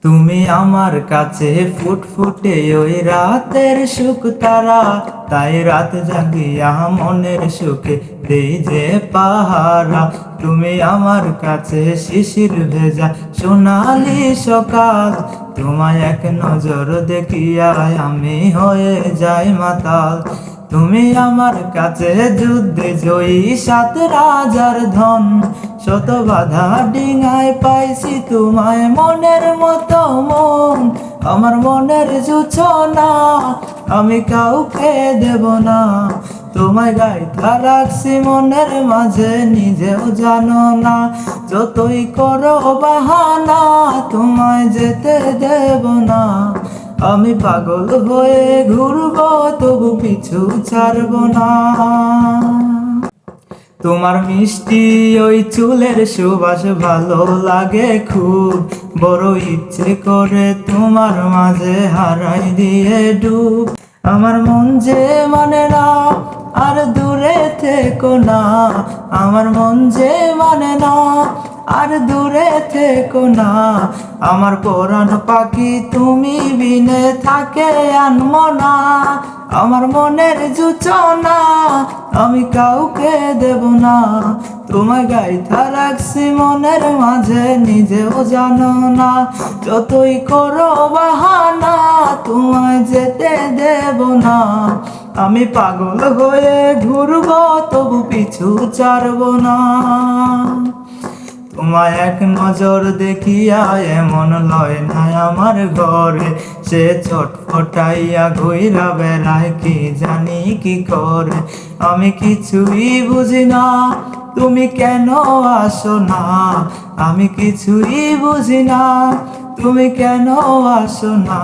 তুমি আমার কাছে ফুটফুটে ওই রাতের সুখ তারা, তাই রাত জাগিয়া মনের সুখে দেই যে পাহারা। তুমি আমার কাছে শিশির ভেজা সোনালি সকাল, তোমায় এক নজর দেখিয়া আমি হয়ে যাই মাতাল। তুমি আমার কাছে যুদ্ধে জয়ী সাত রাজার ধন, শত বাধা ডিঙায় পাইছি তোমায় মনের মতো মন। আমার মনের জুছনা আমি কাউকে দেব না, তোমায় গাইথা রাখছি মনের মাঝে নিজেও জানো না। যতই করো বাহানা তোমায় যেতে দেব না, আমি পাগল হয়ে ঘুরবো তবু পিছু ছাড়ব না। তোমার মিষ্টি ওই চুলের সুবাস ভালো লাগে খুব, বড় ইচ্ছে করে তোমার মাঝে হারাই দিয়ে ডুব। আমার মন যে মানে না আর দূরে থেকো না, আমার মন যে মানে না আর দূরে থেকো না। আমার পরাণ পাখি তুমি বিনে থাকে আনমো না, আমার মনের জুছনা আমি কাউকে দেব না। তোমায় গাইথা রাখছি মনের মাঝে নিজেও জানো না, যতই করো বাহানা তোমায় যেতে দেব না। আমি পাগল হয়ে ঘুরবো তবু পিছু ছাড়ব না। তোমায় এক নজর দেখিয়া এমন লয় নাই আমার ঘরে, সে ছটফটাইয়া ঘুইরা বেড়ায় কি জানি কি করে। আমি কিছুই বুঝি না তুমি কেন আসো না, আমি কিছুই বুঝি না তুমি কেন আসো না।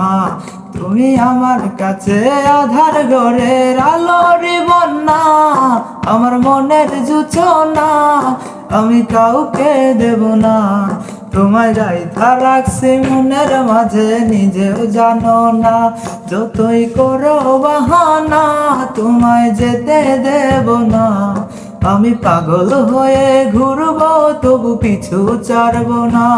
তুমি আমার কাছে আধার ঘরের আলোর বন্যা, আমার মনের জুছনা আমি কাউকে দেব না। তোমায় গাইথা রাখছি মনের মাঝে নিজেও জানো না, যতই করো বাহানা তোমায় যেতে দেব না। আমি পাগল হয়ে ঘুরবো তবু পিছু ছাড়ব না।